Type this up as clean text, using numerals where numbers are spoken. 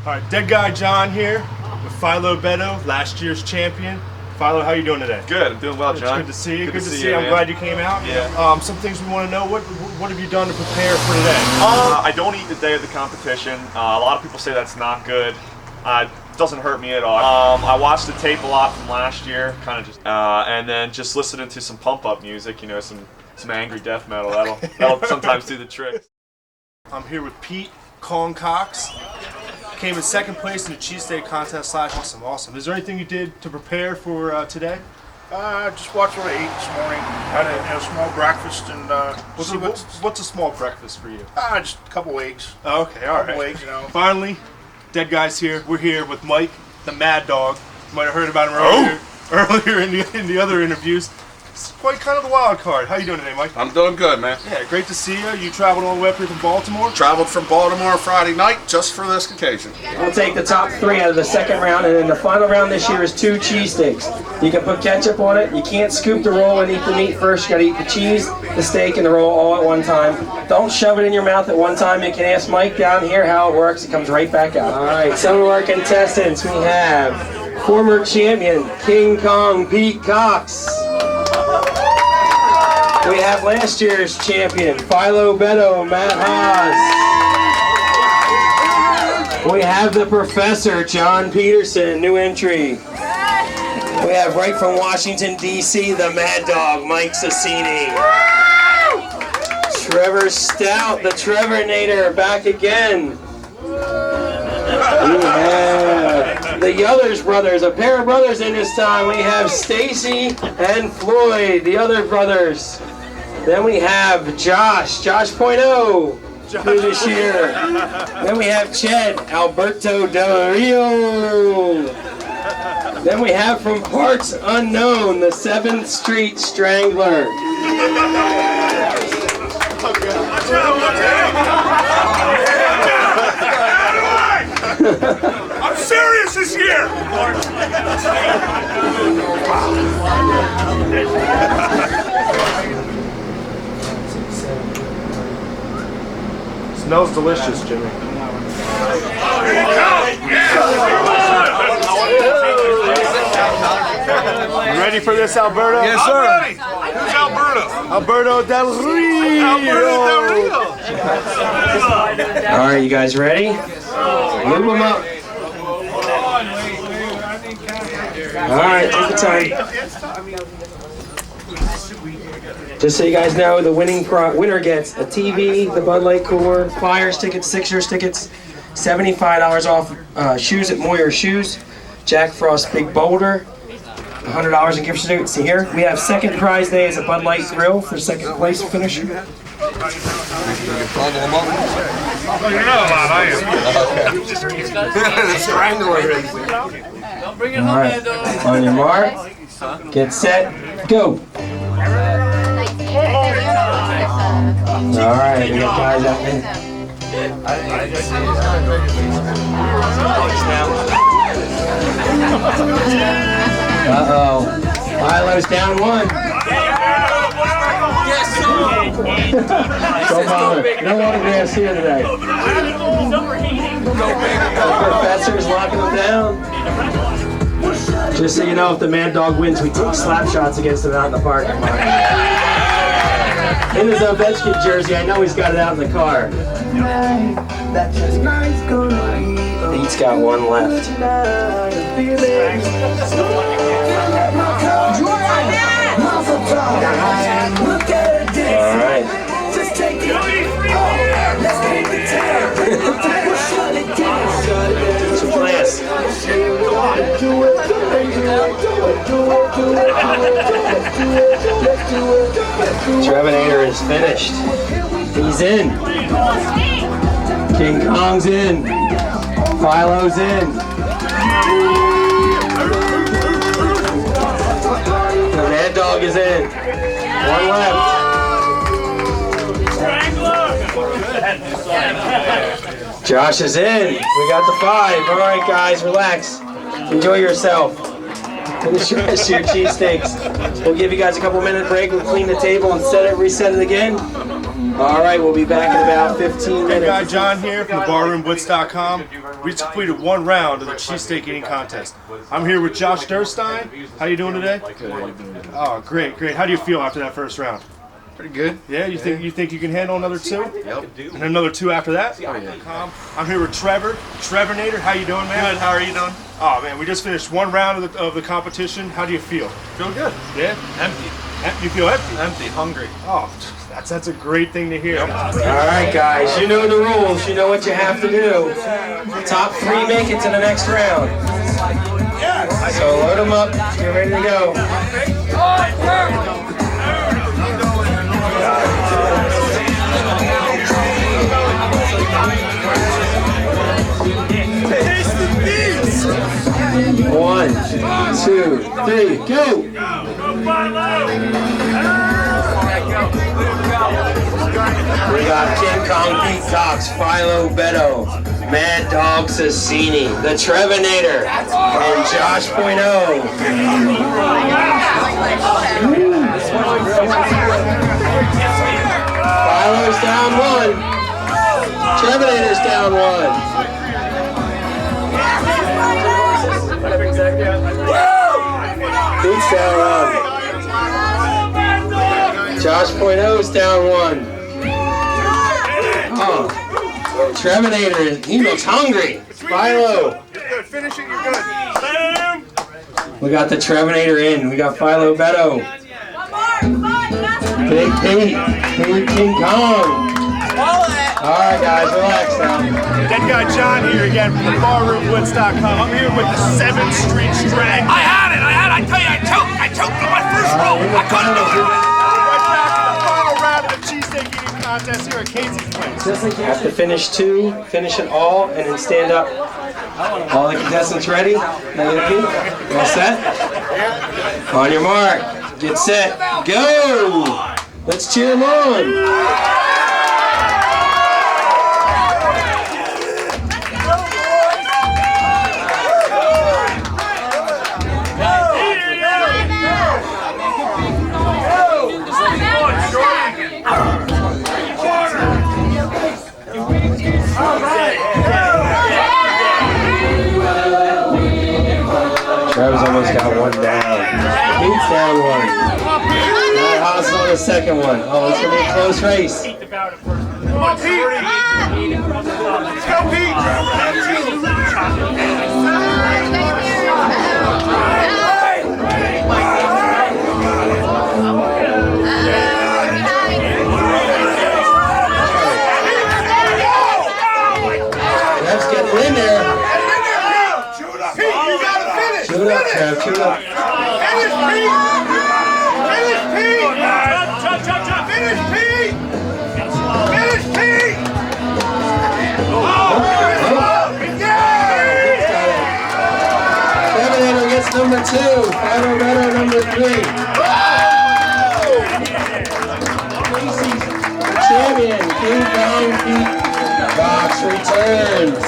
All right, Dead Guy John here with Philo Beto, last year's champion. Philo, how you doing today? Good, I'm doing well, John. It's good to see you. Good to see you. I'm glad you came out. Yeah. Some things we want to know. What have you done to prepare for today? I don't eat the day of the competition. A lot of people say that's not good. It doesn't hurt me at all. I watched the tape a lot from last year, kind of just, and then just listening to some pump-up music. You know, some angry death metal. That'll sometimes do the trick. I'm here with Pete Kong Cox. Came in second place in the cheesesteak contest last year. Awesome. Is there anything you did to prepare for today? Just watched what I ate this morning. Had a small breakfast and what's a small breakfast for you? Just a couple eggs. Oh, okay, all right. Couple eggs, you know. Finally, Dead Guy's here. We're here with Mike, the Mad Dog. You might have heard about him earlier in the other interviews. It's quite kind of the wild card. How you doing today, Mike? I'm doing good, man. Yeah, great to see you. You traveled all the way up here from Baltimore? Traveled from Baltimore Friday night just for this occasion. We'll take the top 3 out of the second round, and then the final round this year is 2 cheesesteaks. You can put ketchup on it. You can't scoop the roll and eat the meat first. You gotta eat the cheese, the steak, and the roll all at one time. Don't shove it in your mouth at one time. You can ask Mike down here how it works. It comes right back out. All right, some of our contestants. We have former champion King Kong Pete Cox. We have last year's champion, Philo Beto, Matt Haas. We have the Professor, John Peterson, new entry. We have right from Washington, D.C., the Mad Dog, Mike Sassini. Trevor Stout, the Trevornator, back again. We have the Yothers brothers, a pair of brothers in this time. We have Stacy and Floyd, the other brothers. Then we have Josh Point O, new this year. Then we have Ched, Alberto Del Rio. Then we have from Parts Unknown, the 7th Street Strangler. I'm serious this year! Smells delicious, Jimmy. Here you go! You ready for this, Alberto? Yes, sir. I'm ready! Who's Alberto? Alberto Del Rio. All right, you guys ready? Move them up. All right, take the time. Just so you guys know, the winner gets a TV, the Bud Light cooler, Flyers tickets, Sixers tickets, $75 off shoes at Moyer Shoes, Jack Frost Big Boulder, $100 in gift certificates to here. We have second prize day as a Bud Light grill for second place finisher. Oh, you're not allowed, are you? The strangler is. All right, on your mark, get set, go. All right, we got guys out there. Uh-oh. Philo's down 1. Don't bother. No autographs here today. Professor's locking them down. Just so you know, if the Mad Dog wins, we take slap shots against him out in the parking lot. In his Ovechkin jersey, I know he's got it out in the car. He's got 1 left. All right. Some class. Trevornator is finished. He's in. King Kong's in. Philo's in. The Mad Dog is in. 1 left. Josh is in. We got the 5. All right, guys, relax. Enjoy yourself. Finish the rest of your cheesesteaks. We'll give you guys a couple minute break. We'll clean the table and reset it again. All right, we'll be back in about 15 Hey guy, minutes. John here from the barroomwits.com. We just completed one round of the cheesesteak eating contest. I'm here with Josh Durstein. How you doing today? Good, how you doing? Oh, great, great. How do you feel after that first round? Pretty good. Yeah, you think you can handle another two? Yep. And another two after that? Oh, yeah. I'm here with Trevor. Trevornator, how you doing, man? Good. How are you doing? Oh man, we just finished one round of the competition. How do you feel? Feel good. Yeah? Empty. You feel empty? Empty. Hungry. Oh, that's a great thing to hear. All right, guys, you know the rules. You know what you have to do. Top 3 make it to the next round. So load them up. Get ready to go. One, 2, 3, go! We got King Kong Pete Cox, Philo Beto, Mad Dog Sassini, the Trevonator, and Josh Point O. Philo's down 1. Trevonator's down 1. Pete's down 1. Josh Point O's down 1. Oh, Trevonator, he looks hungry. Philo. You're good. Finish it, you're good. We got the Trevonator in. We got Philo Beto. Big Pete. Big King Kong. Alright guys, relax now. Dead guy John here again from the barroomwits.com. I'm here with the 7th Street Strangler. I had it. I tell you, I choked on my first roll. I couldn't do it. Right back to the final round of the cheesesteak eating contest here at Casey's place. Have to finish 2, finish it all, and then stand up. All the contestants ready? Negative Pete? All set? On your mark. Get set. Go! Let's cheer them on. Trevor's almost got 1 down. Pete's down 1. Matt Haas on the second one. Oh, it's going to be a close race. Come on, Pete! Let's go, Pete! Trev's getting in there. Pete, you gotta finish! Chew it up, Trev. Chew it up. Finish, Pete! Finish, Pete! Finish, Pete! Finish, Pete! Trevonator gets number 2. Philo Beto number 3. The champion, King Kong Pete Cox returns.